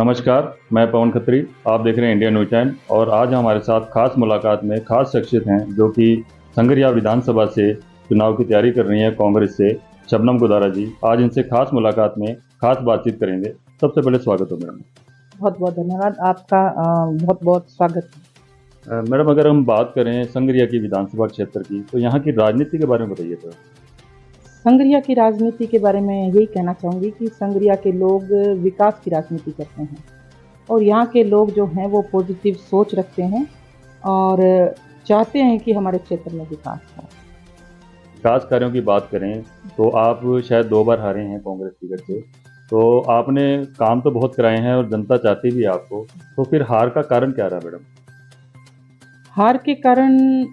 नमस्कार, मैं पवन खत्री। आप देख रहे हैं इंडिया न्यूज टाइम और आज हमारे साथ खास मुलाकात में खास शख्सियत हैं जो कि संगरिया विधानसभा से चुनाव की तैयारी कर रही हैं कांग्रेस से, शबनम गुदारा जी। आज इनसे खास मुलाकात में खास बातचीत करेंगे। सबसे पहले स्वागत हो मैडम। बहुत बहुत धन्यवाद आपका। बहुत बहुत स्वागत है। मैडम, अगर हम बात करें संगरिया की विधानसभा क्षेत्र की, तो यहाँ की राजनीति के बारे में बताइए तो। संगरिया की राजनीति के बारे में यही कहना चाहूँगी कि संगरिया के लोग विकास की राजनीति करते हैं और यहाँ के लोग जो हैं वो पॉजिटिव सोच रखते हैं और चाहते हैं कि हमारे क्षेत्र में विकास हो। विकास कार्यों की बात करें तो आप शायद 2 बार हारे हैं कांग्रेस टिकट से, तो आपने काम तो बहुत कराए हैं और जनता चाहती भी है आपको, तो फिर हार का कारण क्या रहा मैडम? हार के कारण,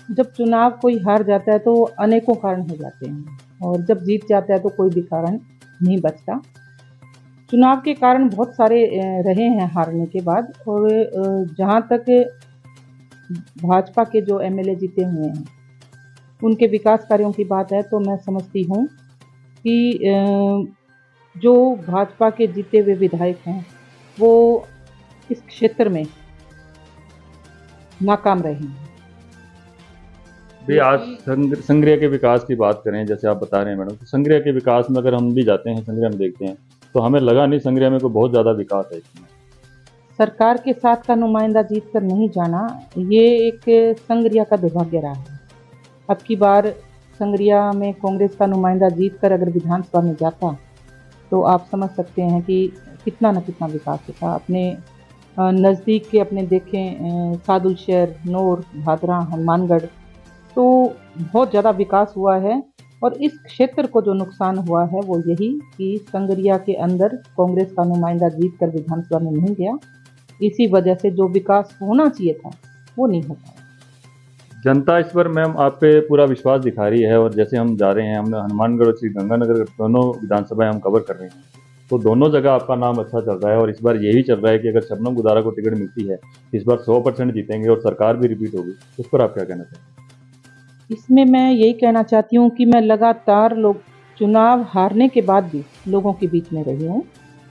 जब चुनाव कोई हार जाता है तो अनेकों कारण हो जाते हैं और जब जीत जाता है तो कोई भी कारण नहीं बचता। चुनाव के कारण बहुत सारे रहे हैं हारने के बाद। और जहाँ तक भाजपा के जो एमएलए जीते हुए हैं उनके विकास कार्यों की बात है, तो मैं समझती हूँ कि जो भाजपा के जीते हुए विधायक हैं वो इस क्षेत्र में नाकाम रहे हैं। भी आज संगरिया के विकास की बात करें, जैसे आप बता रहे हैं मैडम, तो संगरिया के विकास में अगर हम भी जाते हैं, संगरिया में देखते हैं, तो हमें लगा नहीं संगरिया में कोई बहुत ज़्यादा विकास है इसमें। सरकार के साथ का नुमाइंदा जीत कर नहीं जाना, ये एक संगरिया का दुर्भाग्य रहा है। अब की बार संगरिया में कांग्रेस का नुमाइंदा जीत कर अगर विधानसभा में जाता तो आप समझ सकते हैं कि कितना न कितना विकास होता। अपने नज़दीक के अपने देखें, सादुलशहर, नौर, भादरा, हनुमानगढ़, तो बहुत ज़्यादा विकास हुआ है। और इस क्षेत्र को जो नुकसान हुआ है वो यही कि संगरिया के अंदर कांग्रेस का नुमाइंदा जीत कर विधानसभा में नहीं गया। इसी वजह से जो विकास होना चाहिए था वो नहीं हो पाया। जनता इस पर मैम आप पे पूरा विश्वास दिखा रही है और जैसे हम जा रहे हैं, हमने हनुमानगढ़ और श्री गंगानगर दोनों विधानसभाएं हम कवर कर रहे हैं, तो दोनों जगह आपका नाम अच्छा चल रहा है। और इस बार यही चल रहा है कि अगर शबनम गुदारा को टिकट मिलती है इस बार 100% जीतेंगे और सरकार भी रिपीट होगी। उस पर आप क्या कहना चाहेंगे? इसमें मैं यही कहना चाहती हूँ कि मैं लगातार चुनाव हारने के बाद भी लोगों के बीच में रही हूँ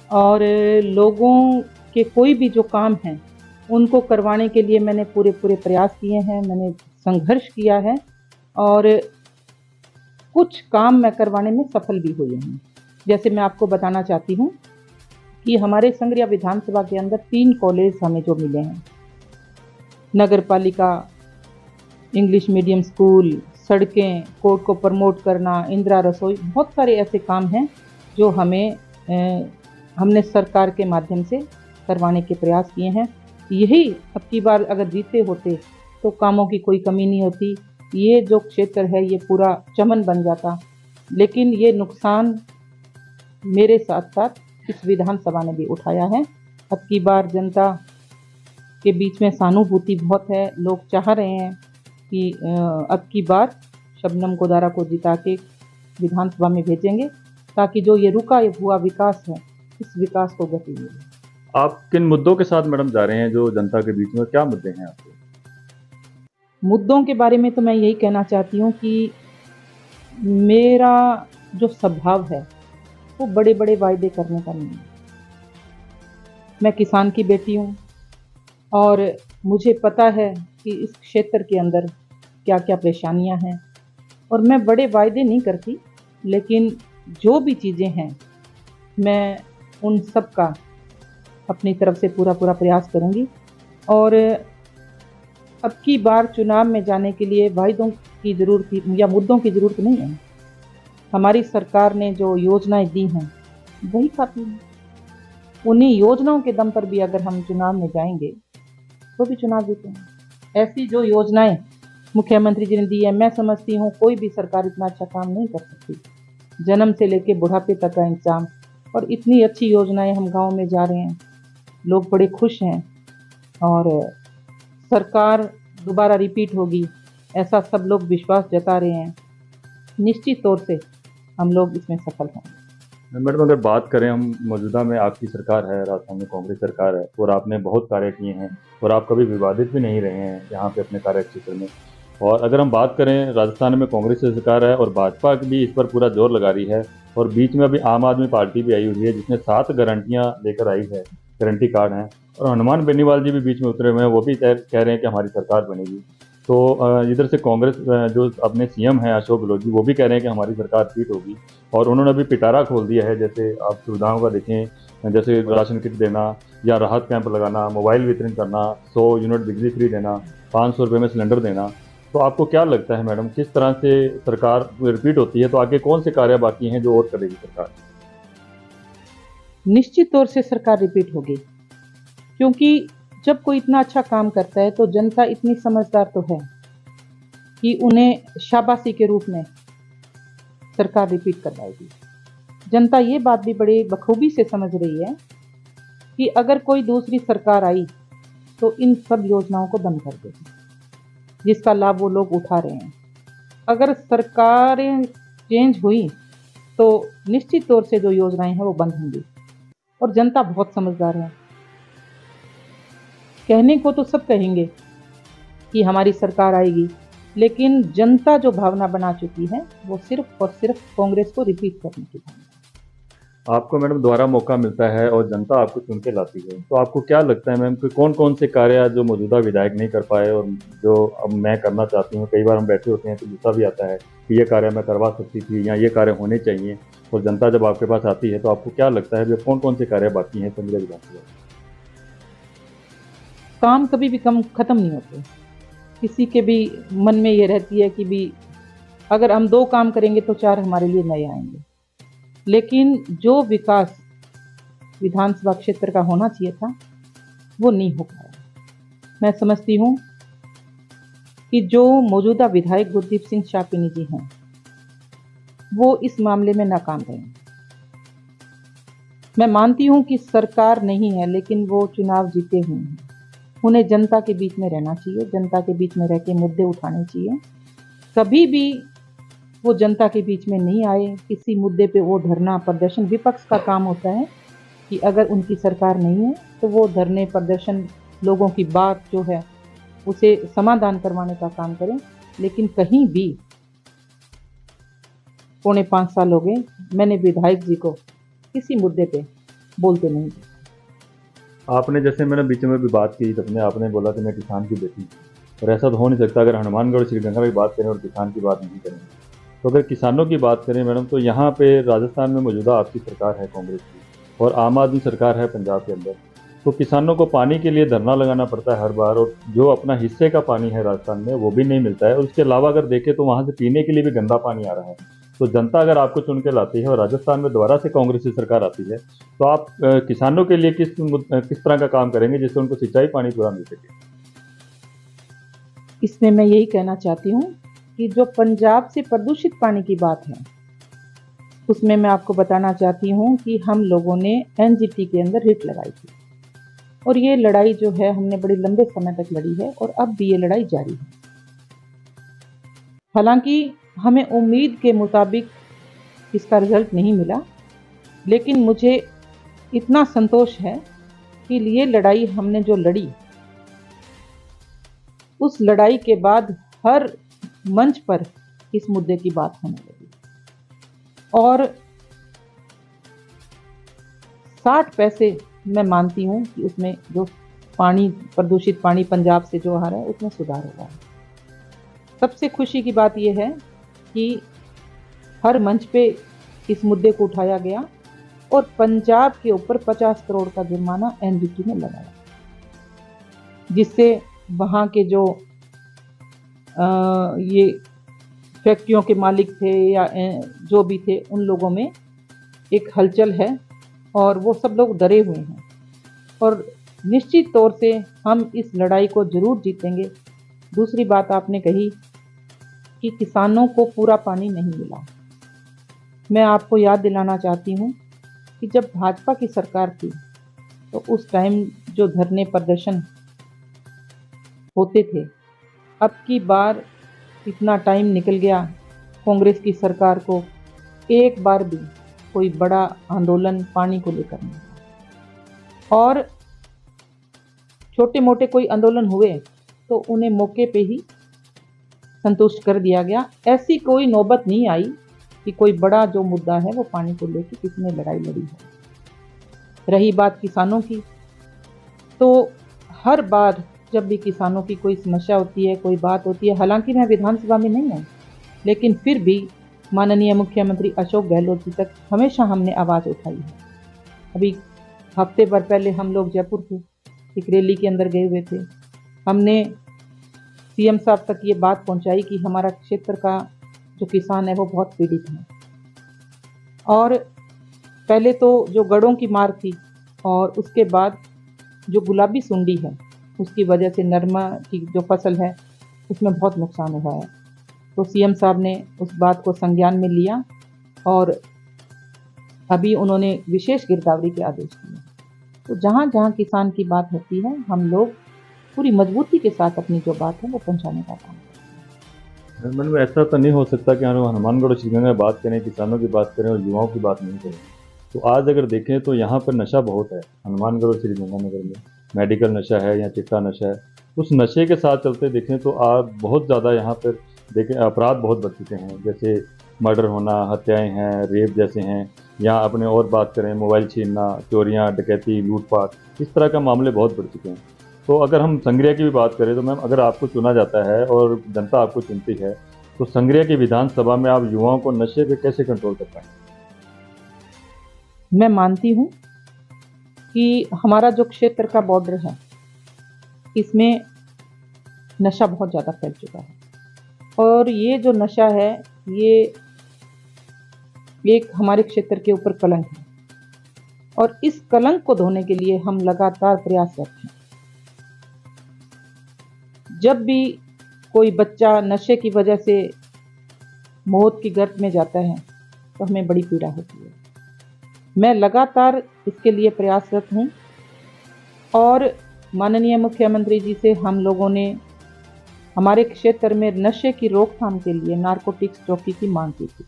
और लोगों के कोई भी जो काम हैं उनको करवाने के लिए मैंने पूरे प्रयास किए हैं, मैंने संघर्ष किया है और कुछ काम मैं करवाने में सफल भी हुई हूँ। जैसे मैं आपको बताना चाहती हूँ कि हमारे संगरिया विधानसभा के अंदर 3 कॉलेज हमें जो मिले हैं, नगर पालिका, इंग्लिश मीडियम स्कूल, सड़कें, कोर्ट को प्रमोट करना, इंदिरा रसोई, बहुत सारे ऐसे काम हैं जो हमने सरकार के माध्यम से करवाने के प्रयास किए हैं। यही अब की बार अगर जीते होते तो कामों की कोई कमी नहीं होती, ये जो क्षेत्र है ये पूरा चमन बन जाता। लेकिन ये नुकसान मेरे साथ साथ इस विधानसभा ने भी उठाया है। अब की बार जनता के बीच में सहानुभूति बहुत है, लोग चाह रहे हैं कि अब की बार शबनम गुदारा को जिता के विधानसभा में भेजेंगे ताकि जो ये रुका हुआ विकास है इस विकास को गति मिले। आप किन मुद्दों के साथ मैडम जा रहे हैं जो जनता के बीच में, क्या मुद्दे हैं आपके? मुद्दों के बारे में तो मैं यही कहना चाहती हूँ कि मेरा जो स्वभाव है वो बड़े बड़े वायदे करने का नहीं है। मैं किसान की बेटी हूँ और मुझे पता है कि इस क्षेत्र के अंदर क्या क्या परेशानियाँ हैं और मैं बड़े वायदे नहीं करती, लेकिन जो भी चीज़ें हैं मैं उन सब का अपनी तरफ से पूरा प्रयास करूँगी। और अब की बार चुनाव में जाने के लिए वायदों की ज़रूरत या मुद्दों की ज़रूरत नहीं है। हमारी सरकार ने जो योजनाएं दी हैं वही काफ़ी है। उन्हीं योजनाओं के दम पर भी अगर हम चुनाव में जाएंगे तो भी चुनाव जीतेंगे। ऐसी जो योजनाएं मुख्यमंत्री जी ने दी है, मैं समझती हूँ कोई भी सरकार इतना अच्छा काम नहीं कर सकती। जन्म से लेके बुढ़ापे तक का इंतजाम, और इतनी अच्छी योजनाएं हम गांव में जा रहे हैं, लोग बड़े खुश हैं और सरकार दोबारा रिपीट होगी ऐसा सब लोग विश्वास जता रहे हैं। निश्चित तौर से हम लोग इसमें सफल होंगे। मैडम, अगर बात करें हम मौजूदा में, आपकी सरकार है, राजस्थान में कांग्रेस सरकार है और आपने बहुत कार्य किए हैं और आप कभी विवादित भी नहीं रहे हैं यहाँ पे अपने कार्य क्षेत्र में। और अगर हम बात करें, राजस्थान में कांग्रेस की सरकार है और भाजपा भी इस पर पूरा जोर लगा रही है और बीच में अभी आम आदमी पार्टी भी आई हुई है जिसने 7 गारंटियां लेकर आई है। गारंटी कार्ड हैं। और हनुमान बेनीवाल जी भी बीच में उतरे हुए हैं, वो भी कह रहे हैं कि हमारी सरकार बनेगी। तो इधर से कांग्रेस जो अपने सीएम हैं अशोक गहलोत जी, वो भी कह रहे हैं कि हमारी सरकार फिट होगी। और उन्होंने अभी पिटारा खोल दिया है, जैसे आप सुविधाओं का देखें, जैसे राशन किट देना या राहत कैंप लगाना, मोबाइल वितरण करना, 100 यूनिट बिजली फ्री देना, 500 रुपये में सिलेंडर देना। तो आपको क्या लगता है मैडम, किस तरह से सरकार रिपीट होती है, तो आगे कौन से कार्य बाकी हैं जो और करेगी सरकार? निश्चित तौर से सरकार रिपीट होगी, क्योंकि जब कोई इतना अच्छा काम करता है तो जनता इतनी समझदार तो है कि उन्हें शाबाशी के रूप में सरकार रिपीट करवाएगी। जनता ये बात भी बड़ी बखूबी से समझ रही है कि अगर कोई दूसरी सरकार आई तो इन सब योजनाओं को बंद कर देगी, जिसका लाभ वो लोग उठा रहे हैं। अगर सरकारें चेंज हुई तो निश्चित तौर से जो योजनाएं हैं वो बंद होंगी। और जनता बहुत समझदार है। कहने को तो सब कहेंगे कि हमारी सरकार आएगी, लेकिन जनता जो भावना बना चुकी है वो सिर्फ और सिर्फ कांग्रेस को रिपीट करने की भावना। आपको मैडम दोबारा मौका मिलता है और जनता आपको चुन के लाती है, तो आपको क्या लगता है मैम कि कौन कौन से कार्य जो मौजूदा विधायक नहीं कर पाए और जो अब मैं करना चाहती हूँ? कई बार हम बैठे होते हैं तो गुस्सा भी आता है कि ये कार्य मैं करवा सकती थी या ये कार्य होने चाहिए, और जनता जब आपके पास आती है तो आपको क्या लगता है कि कौन कौन से कार्य बाकी हैं संजय विधानसभा? काम कभी भी कम खत्म नहीं होते। किसी के भी मन में ये रहती है कि भी अगर हम 2 काम करेंगे तो 4 हमारे लिए नए आएंगे। लेकिन जो विकास विधानसभा क्षेत्र का होना चाहिए था वो नहीं हो पाया। मैं समझती हूँ कि जो मौजूदा विधायक गुरदीप सिंह शापिनी जी हैं वो इस मामले में नाकाम रहे। मैं मानती हूँ कि सरकार नहीं है, लेकिन वो चुनाव जीते हुए हैं। उन्हें जनता के बीच में रहना चाहिए, जनता के बीच में रह के मुद्दे उठाने चाहिए। कभी भी वो जनता के बीच में नहीं आए, किसी मुद्दे पे वो धरना प्रदर्शन, विपक्ष का काम होता है कि अगर उनकी सरकार नहीं है तो वो धरने प्रदर्शन, लोगों की बात जो है उसे समाधान करवाने का काम करें। लेकिन कहीं भी पौने 5 साल हो गए मैंने विधायक जी को किसी मुद्दे पे बोलते नहीं। आपने जैसे मैंने बीच में भी बात की, अपने आपने बोला कि मैं किसान की बेटी हूँ, और ऐसा तो हो नहीं सकता अगर हनुमानगढ़ श्रीगंगा की बात करें और किसान की बात नहीं करें। तो अगर किसानों की बात करें मैडम, तो यहाँ पे राजस्थान में मौजूदा आपकी सरकार है कांग्रेस की, और आम आदमी सरकार है पंजाब के अंदर। तो किसानों को पानी के लिए धरना लगाना पड़ता है हर बार, और जो अपना हिस्से का पानी है राजस्थान में वो भी नहीं मिलता है। और उसके अलावा अगर देखें तो वहाँ से पीने के लिए भी गंदा पानी आ रहा है। तो जनता अगर आपको चुन के लाती है और राजस्थान में दोबारा से कांग्रेस की सरकार आती है, तो आप किसानों के लिए किस तरह का काम करेंगे जिससे उनको सिंचाई पानी पूरा मिल सके? इसमें मैं यही कहना चाहती हूँ कि जो पंजाब से प्रदूषित पानी की बात है उसमें मैं आपको बताना चाहती हूँ कि हम लोगों ने एनजीटी के अंदर रिट लगाई थी, और ये लड़ाई जो है हमने बड़े लंबे समय तक लड़ी है और अब भी ये लड़ाई जारी है। हालांकि हमें उम्मीद के मुताबिक इसका रिजल्ट नहीं मिला, लेकिन मुझे इतना संतोष है कि ये लड़ाई हमने जो लड़ी, उस लड़ाई के बाद हर मंच पर इस मुद्दे की बात होने लगी, और 60 पैसे मैं मानती हूँ कि उसमें जो पानी, प्रदूषित पानी पंजाब से जो आ रहा है उसमें सुधार हुआ है। सबसे खुशी की बात यह है कि हर मंच पे इस मुद्दे को उठाया गया और पंजाब के ऊपर 50 करोड़ का जुर्माना एनजीटी ने लगाया, जिससे वहाँ के जो ये फैक्ट्रियों के मालिक थे या जो भी थे उन लोगों में एक हलचल है और वो सब लोग डरे हुए हैं। और निश्चित तौर से हम इस लड़ाई को ज़रूर जीतेंगे। दूसरी बात आपने कही कि किसानों को पूरा पानी नहीं मिला। मैं आपको याद दिलाना चाहती हूँ कि जब भाजपा की सरकार थी तो उस टाइम जो धरने प्रदर्शन होते थे, अब की बार इतना टाइम निकल गया कांग्रेस की सरकार को एक बार भी कोई बड़ा आंदोलन पानी को लेकर नहीं, और छोटे मोटे कोई आंदोलन हुए तो उन्हें मौके पे ही संतुष्ट कर दिया गया। ऐसी कोई नौबत नहीं आई कि कोई बड़ा जो मुद्दा है वो पानी को लेकर किसी ने लड़ाई लड़ी है। रही बात किसानों की, तो हर बार जब भी किसानों की कोई समस्या होती है, कोई बात होती है, हालांकि मैं विधानसभा में नहीं हूँ, लेकिन फिर भी माननीय मुख्यमंत्री अशोक गहलोत जी तक हमेशा हमने आवाज़ उठाई है। अभी हफ्ते भर पहले हम लोग जयपुर थे, एक रैली के अंदर गए हुए थे। हमने सीएम साहब तक ये बात पहुंचाई कि हमारा क्षेत्र का जो किसान है वो बहुत पीड़ित है, और पहले तो जो गड़ों की मार थी और उसके बाद जो गुलाबी सुंडी है उसकी वजह से नरमा की जो फसल है उसमें बहुत नुकसान हुआ है। तो सीएम साहब ने उस बात को संज्ञान में लिया और अभी उन्होंने विशेष गिरदावरी के आदेश दिए। तो जहाँ जहाँ किसान की बात होती है हम लोग पूरी मजबूती के साथ अपनी जो बात है वो पहुँचाने का काम करते हैं। मैडम, ऐसा तो नहीं हो सकता कि हम हनुमानगढ़ और श्रीगंगा में बात करें, किसानों की बात करें और युवाओं की बात नहीं करें। तो आज अगर देखें तो यहाँ पर नशा बहुत है हनुमानगढ़ और श्रीगंगानगर में। मेडिकल नशा है या चिट्टा नशा है। उस नशे के साथ चलते देखें तो आज बहुत ज़्यादा यहाँ पर देखें अपराध बहुत बढ़ चुके हैं, जैसे मर्डर होना, हत्याएं हैं, रेप जैसे हैं, या अपने और बात करें मोबाइल छीनना, चोरियां, डकैती, लूटपाट, इस तरह का मामले बहुत बढ़ चुके हैं। तो अगर हम संग्रह की भी बात करें तो मैम, अगर आपको चुना जाता है और जनता आपको चुनती है तो संग्रह की विधानसभा में आप युवाओं को नशे पे कैसे कंट्रोल कर पाएंगे? मैं मानती हूँ कि हमारा जो क्षेत्र का बॉर्डर है इसमें नशा बहुत ज़्यादा फैल चुका है, और ये जो नशा है ये एक हमारे क्षेत्र के ऊपर कलंक है, और इस कलंक को धोने के लिए हम लगातार प्रयासरत हैं। जब भी कोई बच्चा नशे की वजह से मौत की गर्त में जाता है तो हमें बड़ी पीड़ा होती है। मैं लगातार इसके लिए प्रयासरत हूँ, और माननीय मुख्यमंत्री जी से हम लोगों ने हमारे क्षेत्र में नशे की रोकथाम के लिए नारकोटिक्स चौकी की मांग की थी,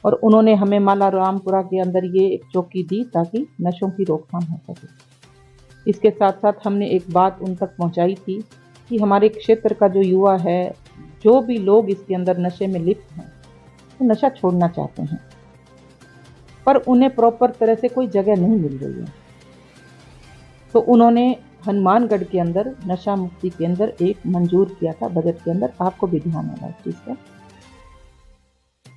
और उन्होंने हमें माला रामपुरा के अंदर ये एक चौकी दी ताकि नशों की रोकथाम हो सके। इसके साथ साथ हमने एक बात उन तक पहुंचाई थी कि हमारे क्षेत्र का जो युवा है, जो भी लोग इसके अंदर नशे में लिप्त हैं, वो नशा छोड़ना चाहते हैं पर उन्हें प्रॉपर तरह से कोई जगह नहीं मिल रही है। तो उन्होंने हनुमानगढ़ के अंदर नशा मुक्ति केंद्र एक मंजूर किया था बजट के अंदर, आपको भी ध्यान होगा इस चीज़ का।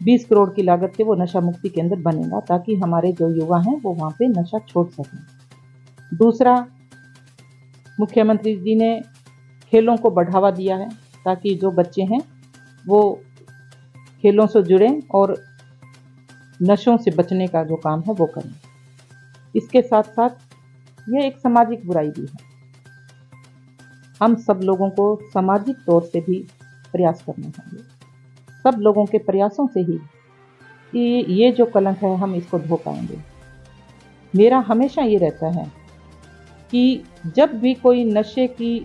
20 करोड़ की लागत से वो नशा मुक्ति केंद्र बनेगा ताकि हमारे जो युवा हैं वो वहाँ पे नशा छोड़ सकें। दूसरा, मुख्यमंत्री जी ने खेलों को बढ़ावा दिया है ताकि जो बच्चे हैं वो खेलों से जुड़ें और नशों से बचने का जो काम है वो करें। इसके साथ साथ यह एक सामाजिक बुराई भी है। हम सब लोगों को सामाजिक तौर से भी प्रयास करना चाहिए। सब लोगों के प्रयासों से ही ये जो कलंक है हम इसको धो पाएंगे। मेरा हमेशा ये रहता है कि जब भी कोई नशे की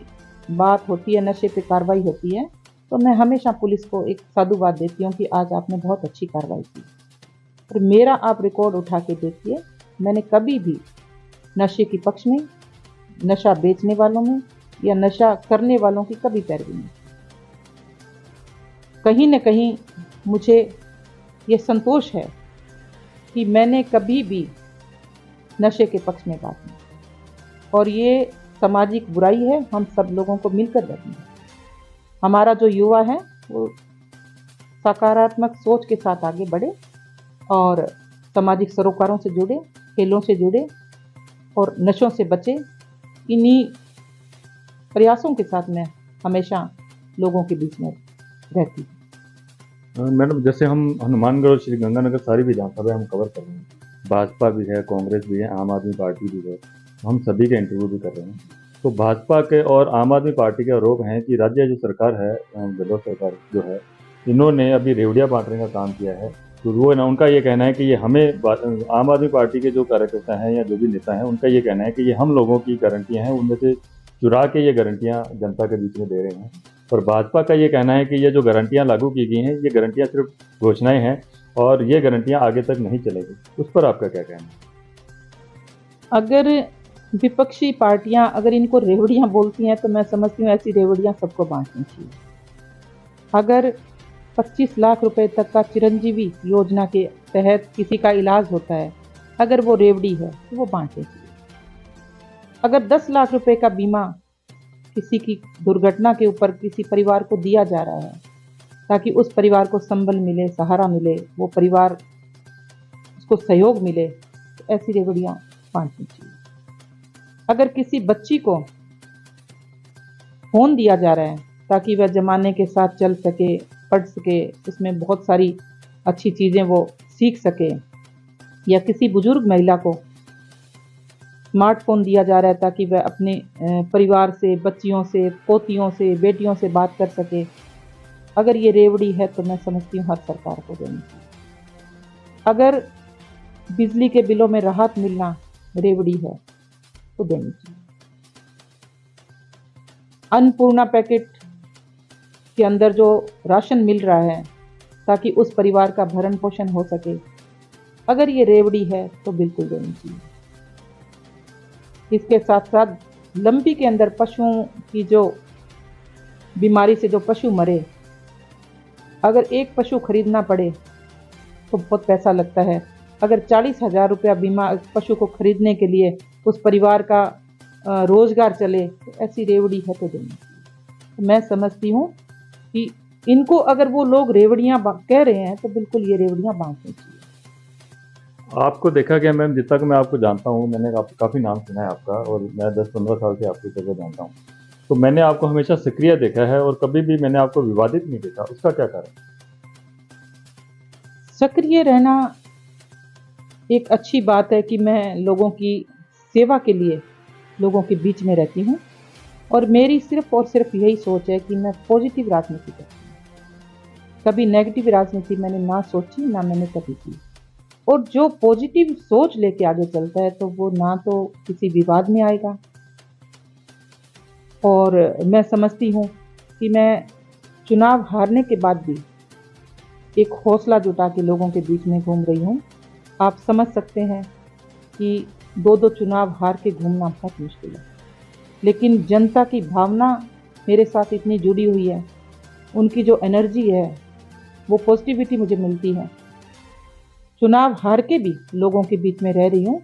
बात होती है, नशे पे कार्रवाई होती है, तो मैं हमेशा पुलिस को एक साधुवाद देती हूँ कि आज आपने बहुत अच्छी कार्रवाई की। और मेरा आप रिकॉर्ड उठा के देखिए, मैंने कभी भी नशे के पक्ष में, नशा बेचने वालों में या नशा करने वालों की कभी पैरवी नहीं। कहीं न कहीं मुझे ये संतोष है कि मैंने कभी भी नशे के पक्ष में बात नहीं, और ये सामाजिक बुराई है, हम सब लोगों को मिलकर लड़नी है। हमारा जो युवा है वो सकारात्मक सोच के साथ आगे बढ़े और सामाजिक सरोकारों से जुड़े, खेलों से जुड़े और नशों से बचे। इन्हीं प्रयासों के साथ मैं हमेशा लोगों के बीच में रहती हूँ। मैडम, जैसे हम हनुमानगढ़ और श्रीगंगानगर सारी विधानसभा हम कवर कर रहे हैं, भाजपा भी है, कांग्रेस भी है, आम आदमी पार्टी भी है, हम सभी के इंटरव्यू भी कर रहे हैं। तो भाजपा के और आम आदमी पार्टी के आरोप हैं कि राज्य जो सरकार है, गहलोत सरकार जो है, इन्होंने अभी रेवड़ियाँ बांटने का काम किया है। तो वो ना, उनका ये कहना है कि ये हमें, आम आदमी पार्टी के जो कार्यकर्ता हैं या जो भी नेता हैं, उनका ये कहना है कि ये हम लोगों की गारंटियाँ हैं, उनमें से चुरा के ये गारंटियाँ जनता के बीच में दे रहे हैं। और भाजपा का ये कहना है कि ये जो गारंटियाँ लागू की गई हैं, ये गारंटियाँ सिर्फ घोषणाएं हैं और ये गारंटियाँ आगे तक नहीं चलेगी। उस पर आपका क्या कहना है? अगर विपक्षी पार्टियां अगर इनको रेवड़ियां बोलती हैं तो मैं समझती हूँ ऐसी रेवड़ियां सबको बांटनी चाहिए। अगर 25 लाख रुपए तक का चिरंजीवी योजना के तहत किसी का इलाज होता है, अगर वो रेवड़ी है तो वो बांटनी चाहिए। अगर 10 लाख रुपए का बीमा किसी की दुर्घटना के ऊपर किसी परिवार को दिया जा रहा है ताकि उस परिवार को संबल मिले, सहारा मिले, वो परिवार उसको सहयोग मिले, तो ऐसी रेवड़ियाँ बांटनी चाहिए। अगर किसी बच्ची को फ़ोन दिया जा रहा है ताकि वह ज़माने के साथ चल सके, पढ़ सके, उसमें बहुत सारी अच्छी चीज़ें वो सीख सके, या किसी बुजुर्ग महिला को स्मार्टफ़ोन दिया जा रहा है ताकि वह अपने परिवार से, बच्चियों से, पोतियों से, बेटियों से बात कर सके, अगर ये रेवड़ी है तो मैं समझती हूँ हर सरकार को देनी चाहिए। अगर बिजली के बिलों में राहत मिलना रेवड़ी है तो देनी चाहिए। अन्नपूर्णा पैकेट के अंदर जो राशन मिल रहा है ताकि उस परिवार का भरण पोषण हो सके, अगर ये रेवड़ी है तो बिल्कुल देनी चाहिए। इसके साथ साथ लंबी के अंदर पशुओं की जो बीमारी से जो पशु मरे, अगर एक पशु खरीदना पड़े तो बहुत पैसा लगता है। अगर 40,000 रुपया बीमा पशु को खरीदने के लिए उस परिवार का रोजगार चले, तो ऐसी रेवड़ी है तो देनी चाहिए। तो मैं समझती हूँ कि इनको अगर वो लोग रेवड़ियाँ कह रहे हैं तो बिल्कुल ये रेवड़ियाँ बांटनी चाहिए। आपको देखा गया मैम, जितना कि मैं आपको जानता हूँ, मैंने काफ़ी नाम सुना है आपका और मैं 10-15 साल से आपकी जगह जानता हूँ, तो मैंने आपको हमेशा सक्रिय देखा है और कभी भी मैंने आपको विवादित नहीं देखा। उसका क्या कारण? सक्रिय रहना एक अच्छी बात है कि मैं लोगों की सेवा के लिए लोगों के बीच में रहती हूँ, और मेरी सिर्फ और सिर्फ यही सोच है कि मैं पॉजिटिव राजनीति करती हूँ। कभी नेगेटिव राजनीति मैंने ना सोची, ना मैंने कभी की। और जो पॉजिटिव सोच लेके आगे चलता है तो वो ना तो किसी विवाद में आएगा, और मैं समझती हूँ कि मैं चुनाव हारने के बाद भी एक हौसला जुटा के लोगों के बीच में घूम रही हूँ। आप समझ सकते हैं कि 2-2 चुनाव हार के घूमना बहुत मुश्किल है, लेकिन जनता की भावना मेरे साथ इतनी जुड़ी हुई है, उनकी जो एनर्जी है, वो पॉजिटिविटी मुझे मिलती है। चुनाव हार के भी लोगों के बीच में रह रही हूँ,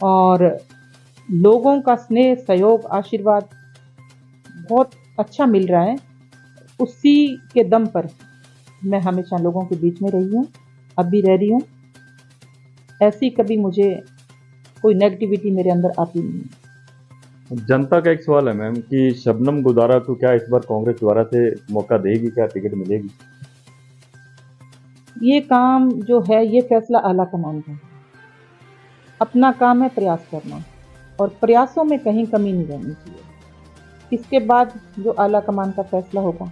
और लोगों का स्नेह, सहयोग, आशीर्वाद बहुत अच्छा मिल रहा है। उसी के दम पर मैं हमेशा लोगों के बीच में रही हूँ, अब भी रह रही हूँ। ऐसी कभी मुझे कोई नेगेटिविटी मेरे अंदर आती नहीं है। जनता का एक सवाल है मैम कि शबनम गुदारा को क्या इस बार कांग्रेस दोबारा से मौका देगी, क्या टिकट मिलेगी? ये काम जो है, ये फैसला आला कमान का है। अपना काम है प्रयास करना, और प्रयासों में कहीं कमी नहीं रहनी चाहिए। इसके बाद जो आला कमान का फैसला होगा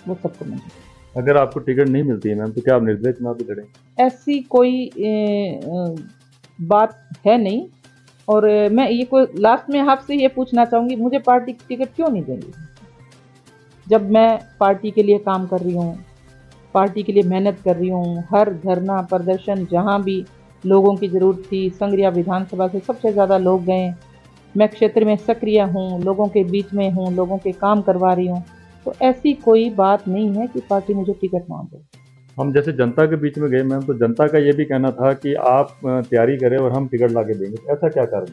वो सबको मिलेगा। अगर आपको टिकट नहीं मिलती है मैम, तो क्या आप निर्दलीय चुनाव भी लड़ेंगे? ऐसी कोई बात है नहीं, और मैं ये कोई लास्ट में आपसे ये पूछना चाहूँगी, मुझे पार्टी की टिकट क्यों नहीं देंगी? जब मैं पार्टी के लिए काम कर रही हूँ, पार्टी के लिए मेहनत कर रही हूँ, हर धरना प्रदर्शन जहाँ भी लोगों की ज़रूरत थी, संगरिया विधानसभा से सबसे ज़्यादा लोग गए, मैं क्षेत्र में सक्रिय हूँ, लोगों के बीच में हूँ, लोगों के काम करवा रही हूँ, तो ऐसी कोई बात नहीं है कि पार्टी मुझे टिकट ना दे। हम जैसे जनता के बीच में गए मैम, तो जनता का ये भी कहना था कि आप तैयारी करें और हम टिकट ला के देंगे, तो ऐसा क्या कारण?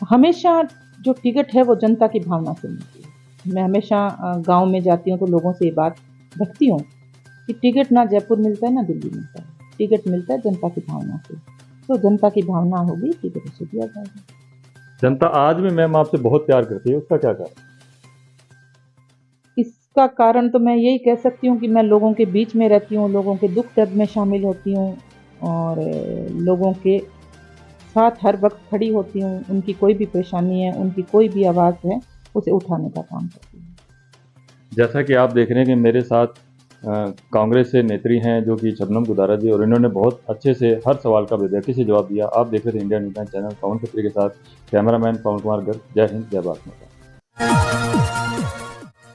हमेशा जो टिकट है वो जनता की भावना से मिलती है। मैं हमेशा गांव में जाती हूँ तो लोगों से ये बात रखती हूँ कि टिकट ना जयपुर मिलता है ना दिल्ली मिलता है, टिकट मिलता है जनता की भावना से। तो जनता की भावना होगी, टिकट उसे दिया जाएगा। जनता आज भी मैम आपसे बहुत प्यार करती है, उसका क्या कारण? इसका कारण तो मैं यही कह सकती हूँ कि मैं लोगों के बीच में रहती हूँ, लोगों के दुख दर्द में शामिल होती हूँ, और लोगों के साथ हर वक्त खड़ी होती हूँ। उनकी कोई भी परेशानी है, उनकी कोई भी आवाज़ है, उसे उठाने का काम करती हूँ। जैसा कि आप देख रहे हैं कि मेरे साथ कांग्रेस से नेत्री हैं जो कि शबनम गुदारा जी, और इन्होंने बहुत अच्छे से हर सवाल का बेदखी से जवाब दिया। आप देख रहे थे इंडिया न्यूज़ चैनल, पवन खत्री के साथ कैमरामैन पवन कुमार गर्ग। जय हिंद, जय भारत माता।